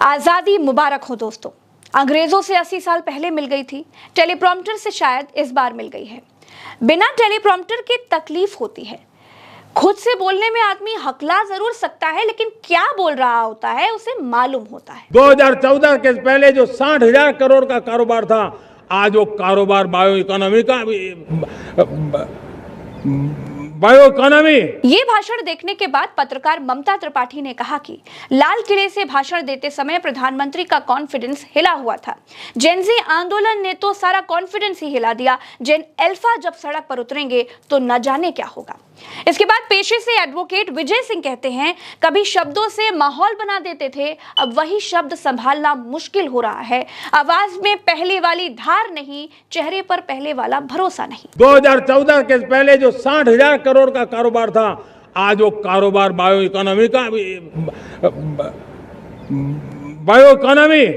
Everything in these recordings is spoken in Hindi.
आजादी मुबारक हो दोस्तों। अंग्रेजों से 80 साल पहले मिल गई थी, टेलीप्रॉम्प्टर से शायद इस बार मिल गई है। बिना टेलीप्रॉम्प्टर के तकलीफ होती है। खुद से बोलने में आदमी हकला जरूर सकता है, लेकिन क्या बोल रहा होता है उसे मालूम होता है। 2014 के पहले जो 60,000 करोड़ का कारोबार था, आज वो कारोबार बायो इकोनॉमी ये भाषण देखने के बाद पत्रकार ममता त्रिपाठी ने कहा कि लाल किले से भाषण देते समय प्रधानमंत्री का कॉन्फिडेंस हिला हुआ था। जेनजी आंदोलन ने तो सारा कॉन्फिडेंस ही हिला दिया। जेन अल्फा जब सड़क पर उतरेंगे तो न जाने क्या होगा। इसके बाद पेशे से एडवोकेट विजय सिंह कहते हैं, कभी शब्दों से माहौल बना देते थे, अब वही शब्द संभालना मुश्किल हो रहा है। आवाज में पहले वाली धार नहीं, चेहरे पर पहले वाला भरोसा नहीं। 2014 के पहले जो 60,000 करोड़ का कारोबार था, आज वो कारोबार बायो इकोनॉमी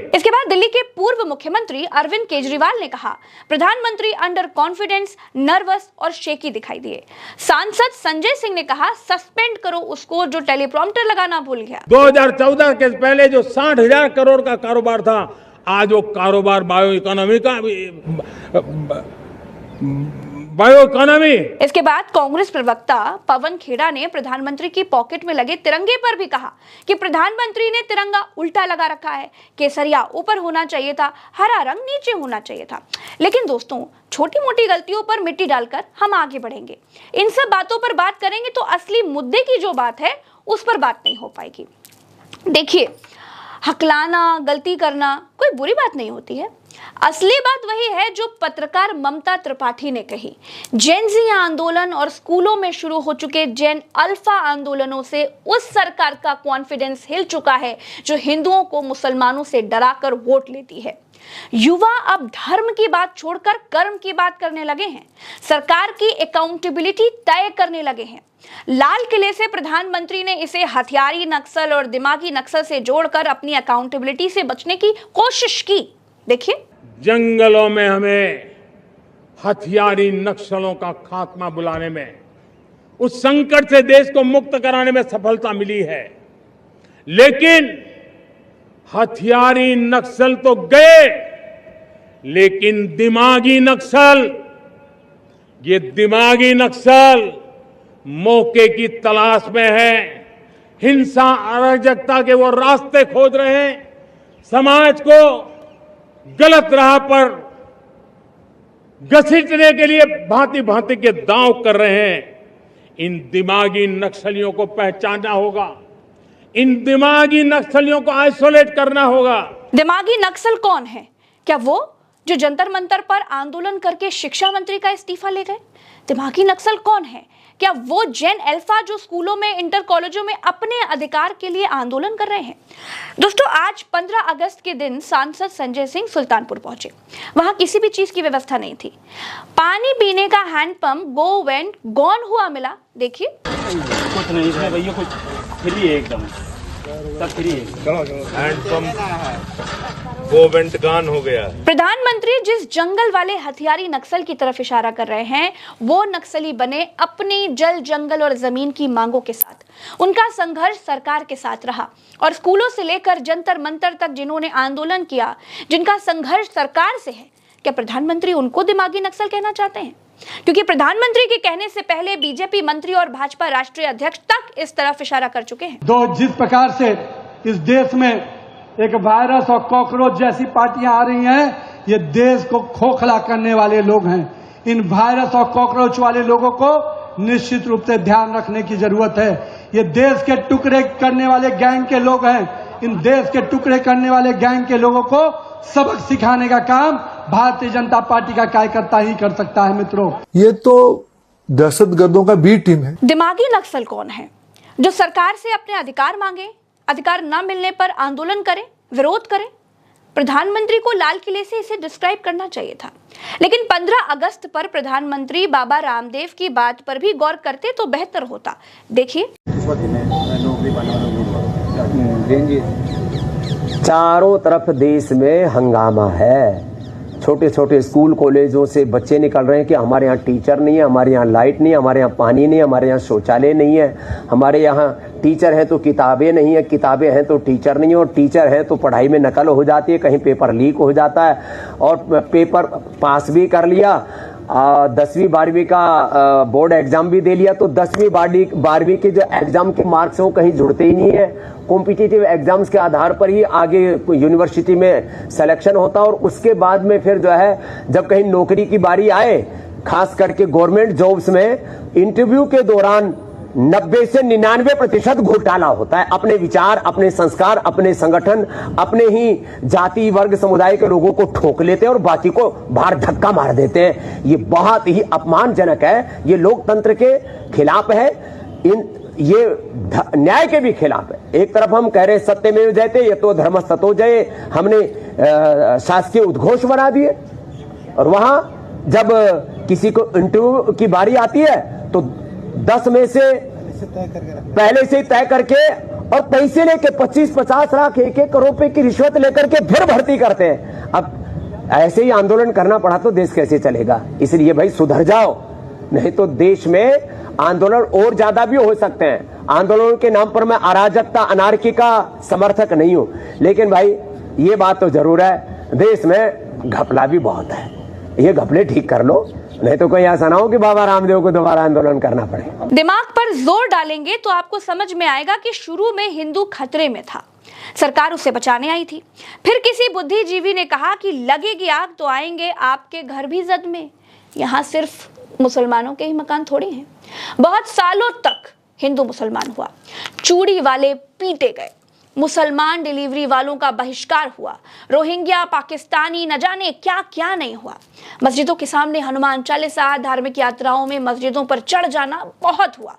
इसके बाद दिल्ली के पूर्व मुख्यमंत्री अरविंद केजरीवाल ने कहा, प्रधानमंत्री अंडर कॉन्फिडेंस, नर्वस और शेकी दिखाई दिए। सांसद संजय सिंह ने कहा, सस्पेंड करो उसको जो टेलीप्रॉम्प्टर लगाना भूल गया। 2014 के पहले जो 60,000 करोड़ का कारोबार था, आज वो कारोबार बायो इकोनॉमी इसके बाद कांग्रेस प्रवक्ता पवन खेड़ा ने प्रधानमंत्री की पॉकेट में लगे तिरंगे पर भी कहा कि प्रधानमंत्री ने तिरंगा उल्टा लगा रखा है, केसरिया ऊपर होना चाहिए था, हरा रंग नीचे होना चाहिए था। लेकिन दोस्तों, छोटी मोटी गलतियों पर मिट्टी डालकर हम आगे बढ़ेंगे। इन सब बातों पर बात करेंगे तो असली मुद्दे की जो बात है उस पर बात नहीं हो पाएगी। देखिए, हकलाना, गलती करना कोई बुरी बात नहीं होती है। असली बात वही है जो पत्रकार ममता त्रिपाठी ने कही। जेनजी आंदोलन और स्कूलों में शुरू हो चुके जेन अल्फा आंदोलनों से उस सरकार का कॉन्फिडेंस हिल चुका है जो हिंदुओं को मुसलमानों से डराकर वोट लेती है। युवा अब धर्म की बात छोड़कर कर्म की बात करने लगे हैं, सरकार की अकाउंटेबिलिटी तय करने लगे हैं। लाल किले से प्रधानमंत्री ने इसे हथियारी नक्सल और दिमागी नक्सल से जोड़कर अपनी अकाउंटेबिलिटी से बचने की कोशिश की। देखिए, जंगलों में हमें हथियारी नक्सलों का खात्मा बुलाने में, उस संकट से देश को मुक्त कराने में सफलता मिली है, लेकिन हथियारी नक्सल तो गए, लेकिन दिमागी नक्सल, ये दिमागी नक्सल मौके की तलाश में है। हिंसा, अराजकता के वो रास्ते खोज रहे हैं, समाज को गलत राह पर घसीटने के लिए भांति भांति के दांव कर रहे हैं। इन दिमागी नक्सलियों को पहचानना होगा, इन दिमागी नक्सलियों को आइसोलेट करना होगा। दिमागी नक्सल कौन है? क्या वो जो जंतर मंतर पर आंदोलन करके शिक्षा मंत्री का इस्तीफा ले गए? दिमागी नक्सल कौन है? क्या वो जेन अल्फा जो स्कूलों में, इंटर कॉलेजों में अपने अधिकार के लिए आंदोलन कर रहे हैं? दोस्तों, आज 15 अगस्त के दिन सांसद संजय सिंह सुल्तानपुर पहुंचे। वहां किसी भी चीज की व्यवस्था नहीं थी। पानी पीने का हैंडपंप गो वेंट गॉन हुआ मिला। देखिए, कुछ नहीं इसमें भैया, कुछ फ्री है, एकदम सब फ्री है। हैंडपंप गो वेंट गॉन हो गया। प्रधानमंत्री जिस जंगल वाले हथियारी नक्सल की तरफ इशारा कर रहे हैं, वो नक्सली बने अपनी जल, जंगल और जमीन की मांगों के साथ। उनका संघर्ष सरकार के साथ रहा और स्कूलों से लेकर जंतर मंतर तक जिन्होंने आंदोलन किया, जिनका संघर्ष सरकार से है, क्या प्रधानमंत्री उनको दिमागी नक्सल कहना चाहते हैं? क्योंकि प्रधानमंत्री के कहने से पहले बीजेपी मंत्री और भाजपा राष्ट्रीय अध्यक्ष तक इस तरफ इशारा कर चुके हैं। जिस प्रकार से इस देश में एक वायरस और कॉकरोच जैसी पार्टियां आ रही हैं, ये देश को खोखला करने वाले लोग हैं। इन वायरस और कॉकरोच वाले लोगों को निश्चित रूप से ध्यान रखने की जरूरत है। ये देश के टुकड़े करने वाले गैंग के लोग हैं। इन देश के टुकड़े करने वाले गैंग के लोगों को सबक सिखाने का काम भारतीय जनता पार्टी का कार्यकर्ता ही कर सकता है। मित्रों, ये तो दहशतगर्दों का बी टीम है। दिमागी नक्सल कौन है? जो सरकार से अपने अधिकार मांगे, अधिकार न मिलने पर आंदोलन करे, विरोध करे। प्रधानमंत्री को लाल किले से इसे डिस्क्राइब करना चाहिए था, लेकिन 15 अगस्त पर प्रधानमंत्री बाबा रामदेव की बात पर भी गौर करते तो बेहतर होता। देखिए, चारों तरफ देश में हंगामा है। छोटे छोटे स्कूल कॉलेजों से बच्चे निकल रहे हैं कि हमारे यहाँ टीचर नहीं है, हमारे यहाँ लाइट नहीं है, हमारे यहाँ पानी नहीं है, हमारे यहाँ शौचालय नहीं है, हमारे यहाँ टीचर हैं तो किताबें नहीं है, किताबें हैं तो टीचर नहीं है, और टीचर हैं तो पढ़ाई में नकल हो जाती है, कहीं पेपर लीक हो जाता है, और पेपर पास भी कर लिया, 10वीं 12वीं का बोर्ड एग्जाम भी दे लिया, तो 10वीं 12वीं के जो एग्जाम के मार्क्स हैं वो कहीं जुड़ते ही नहीं है। कॉम्पिटिटिव एग्जाम्स के आधार पर ही आगे यूनिवर्सिटी में सिलेक्शन होता है, और उसके बाद में फिर जो है जब कहीं नौकरी की बारी आए, खास करके गवर्नमेंट जॉब्स में इंटरव्यू के दौरान 90 से 99% घोटाला होता है। अपने विचार, अपने संस्कार, अपने संगठन, अपने ही जाति वर्ग समुदाय के लोगों को ठोक लेते हैं और बाकी को बाहर धक्का मार देते हैं। ये बहुत ही अपमानजनक है, ये लोकतंत्र के खिलाफ है, ये न्याय के भी खिलाफ है। एक तरफ हम कह रहे हैं सत्यमेव जयते, ये तो धर्मस्ततो जये, हमने शासकीय उद्घोष बना दिए, और वहां जब किसी को इंटरव्यू की बारी आती है तो 10 में से पहले से ही तय करके और पैसे लेके 25-50 लाख 1-1 करोड़ रुपए की रिश्वत लेकर के फिर भर्ती करते हैं। अब ऐसे ही आंदोलन करना पड़ा तो देश कैसे चलेगा? इसलिए भाई सुधर जाओ, नहीं तो देश में आंदोलन और ज्यादा भी हो सकते हैं। आंदोलन के नाम पर मैं अराजकता, अनार्की का समर्थक नहीं हूं, लेकिन भाई ये बात तो जरूर है, देश में घपला भी बहुत है। ये घपले ठीक कर लो, नहीं तो कोई ऐसा ना हो कि बाबा रामदेव को दोबारा आंदोलन करना पड़े। दिमाग पर जोर डालेंगे तो आपको समझ में आएगा कि शुरू में हिंदू खतरे में था, सरकार उसे बचाने आई थी। फिर किसी बुद्धिजीवी ने कहा कि लगेगी आग तो आएंगे आपके घर भी जद में। यहाँ सिर्फ मुसलमानों के ही मकान थोड़ी हैं। बहुत सालों तक हिंदू मुसलमान हुआ, चूड़ी वाले पीटे गए, मुसलमान डिलीवरी वालों का बहिष्कार हुआ, रोहिंग्या, पाकिस्तानी, न जाने क्या क्या नहीं हुआ। मस्जिदों के सामने हनुमान चालीसा, धार्मिक यात्राओं में मस्जिदों पर चढ़ जाना बहुत हुआ।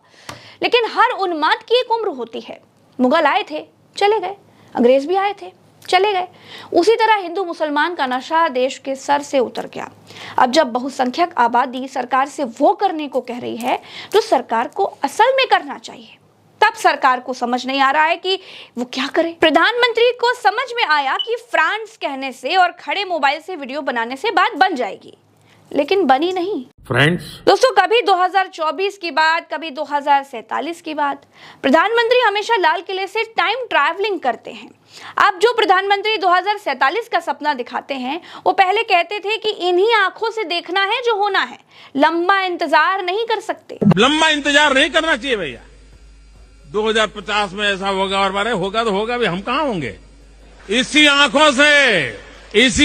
लेकिन हर उन्माद की एक उम्र होती है। मुगल आए थे, चले गए, अंग्रेज भी आए थे, चले गए। उसी तरह हिंदू मुसलमान का नशा देश के सर से उतर गया। अब जब बहुसंख्यक आबादी सरकार से वो करने को कह रही है जो सरकार को असल में करना चाहिए, तब सरकार को समझ नहीं आ रहा है कि वो क्या करे। प्रधानमंत्री को समझ में आया कि फ्रांस कहने से और खड़े मोबाइल से वीडियो बनाने से बात बन जाएगी, लेकिन बनी नहीं। फ्रेंड्स, दोस्तों, कभी 2024 की बात, कभी 2047 की बात। प्रधानमंत्री हमेशा लाल किले से टाइम ट्रैवलिंग करते हैं। अब जो प्रधानमंत्री 2047 का सपना दिखाते हैं, वो पहले कहते थे कि इन्हीं आंखों से देखना है जो होना है, लंबा इंतजार नहीं कर सकते। लंबा इंतजार नहीं करना चाहिए भैया। 2050 में ऐसा होगा और बारे होगा तो होगा भी, हम कहां होंगे। इसी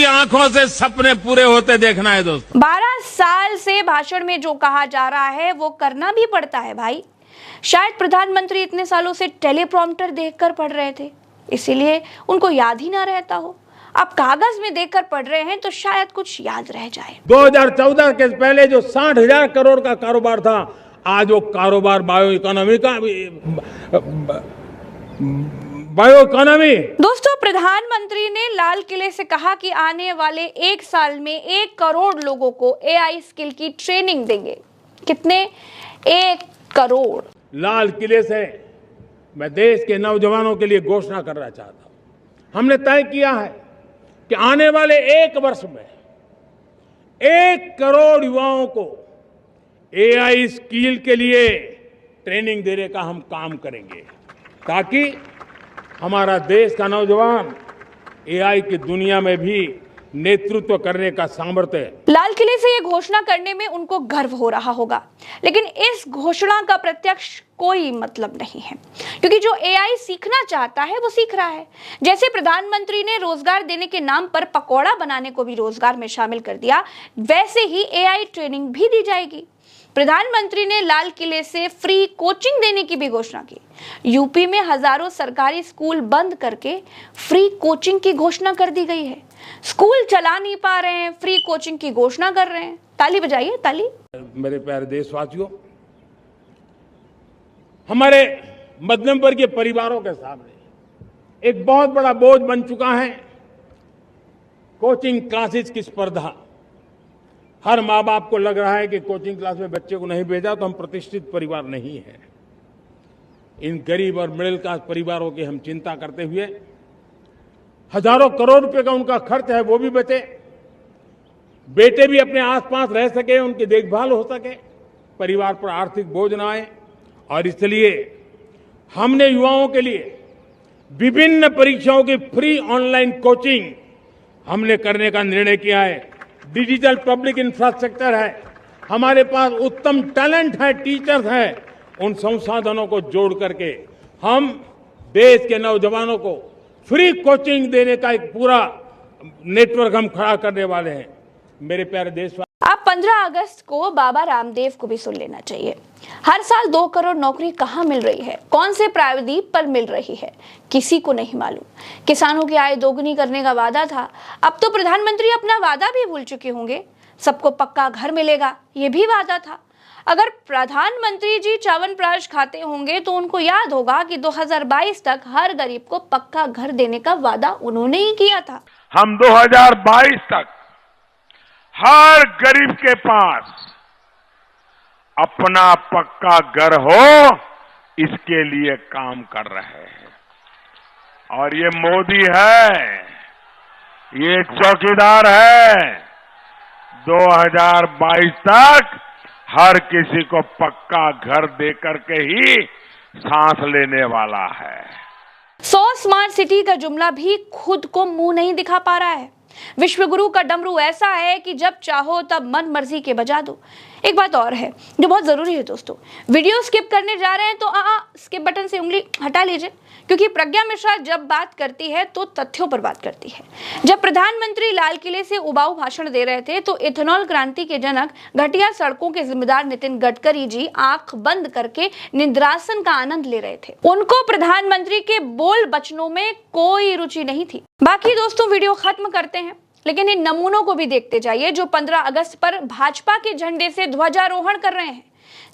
आंखों से सपने पूरे होते देखना है दोस्तों। 12 साल से भाषण में जो कहा जा रहा है वो करना भी पड़ता है भाई। शायद प्रधानमंत्री इतने सालों से टेलीप्रॉम्प्टर देखकर पढ़ रहे थे, इसीलिए उनको याद ही ना रहता हो। अब कागज में देखकर पढ़ रहे हैं तो शायद कुछ याद रह जाए। 2014 के पहले जो 60,000 करोड़ का कारोबार था, आज वो कारोबार बायो इकोनॉमी। दोस्तों, प्रधानमंत्री ने लाल किले से कहा कि आने वाले 1 साल में 1 करोड़ लोगों को AI स्किल की ट्रेनिंग देंगे। कितने? 1 करोड़। लाल किले से मैं देश के नौजवानों के लिए घोषणा करना चाहता हूं। हमने तय किया है कि आने वाले 1 वर्ष में 1 करोड़ युवाओं को AI स्किल के लिए ट्रेनिंग देने का हम काम करेंगे, ताकि हमारा देश का नौजवान AI की दुनिया में भी नेतृत्व करने का सामर्थ्य। लाल किले से ये घोषणा करने में उनको गर्व हो रहा होगा, लेकिन इस घोषणा का प्रत्यक्ष कोई मतलब नहीं है, क्योंकि जो AI सीखना चाहता है वो सीख रहा है। जैसे प्रधानमंत्री ने रोजगार देने के नाम पर पकौड़ा बनाने को भी रोजगार में शामिल कर दिया, वैसे ही AI ट्रेनिंग भी दी जाएगी। प्रधानमंत्री ने लाल किले से फ्री कोचिंग देने की भी घोषणा की। यूपी में हजारों सरकारी स्कूल बंद करके फ्री कोचिंग की घोषणा कर दी गई है। स्कूल चला नहीं पा रहे हैं, फ्री कोचिंग की घोषणा कर रहे हैं। ताली बजाइए, ताली। मेरे प्यारे देशवासियों, हमारे मध्यम वर्गीय परिवारों के सामने एक बहुत बड़ा बोझ बन चुका है कोचिंग क्लासेस की स्पर्धा। हर माँ बाप को लग रहा है कि कोचिंग क्लास में बच्चे को नहीं भेजा तो हम प्रतिष्ठित परिवार नहीं है। इन गरीब और मिडिल क्लास परिवारों की हम चिंता करते हुए हजारों करोड़ रुपए का उनका खर्च है वो भी बचे, बेटे भी अपने आसपास रह सके, उनकी देखभाल हो सके, परिवार पर आर्थिक बोझ न आए। और इसलिए हमने युवाओं के लिए विभिन्न परीक्षाओं की फ्री ऑनलाइन कोचिंग हमने करने का निर्णय किया है। डिजिटल पब्लिक इंफ्रास्ट्रक्चर है, हमारे पास उत्तम टैलेंट है, टीचर्स हैं। उन संसाधनों को जोड़ करके हम देश के नौजवानों को फ्री कोचिंग देने का एक पूरा नेटवर्क हम खड़ा करने वाले हैं। मेरे प्यारे देशवासी, अब 15 अगस्त को बाबा रामदेव को भी सुन लेना चाहिए। हर साल 2 करोड़ नौकरी कहां मिल रही है, कौन से प्रावधान पर मिल रही है, किसी को नहीं मालूम। किसानों की आय दोगुनी करने का वादा था, अब तो प्रधानमंत्री अपना वादा भी भूल चुके होंगे। सबको पक्का घर मिलेगा, ये भी वादा था। अगर प्रधानमंत्री जी च्यवनप्राश खाते होंगे तो उनको याद होगा कि 2022 तक हर गरीब को पक्का घर देने का वादा उन्होंने ही किया था। हम 2022 तक हर गरीब के पास अपना पक्का घर हो, इसके लिए काम कर रहे हैं। और ये मोदी है, ये चौकीदार है। 2022 तक हर किसी को पक्का घर देकर के ही सांस लेने वाला है। 100 स्मार्ट सिटी का जुमला भी खुद को मुंह नहीं दिखा पा रहा है। विश्वगुरु का डमरू ऐसा है कि जब चाहो तब मन मर्जी के बजा दो। एक बात और है जो बहुत जरूरी है दोस्तों, वीडियो स्किप करने जा रहे हैं तो स्किप बटन से उंगली हटा लीजिए, क्योंकि प्रज्ञा मिश्रा जब बात करती है तो तथ्यों पर बात करती है। जब प्रधानमंत्री लाल किले से उबाऊ भाषण दे रहे थे तो इथेनॉल क्रांति के जनक घटिया सड़कों के जिम्मेदार नितिन गडकरी जी आंख बंद करके निद्रासन का आनंद ले रहे थे। उनको प्रधानमंत्री के बोल बचनों में कोई रुचि नहीं थी। बाकी दोस्तों वीडियो खत्म करते हैं, लेकिन इन नमूनों को भी देखते जाइए जो 15 अगस्त पर भाजपा के झंडे से ध्वजारोहण कर रहे हैं।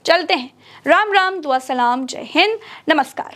चलते हैं। राम राम, दुआ सलाम, जय हिंद, नमस्कार।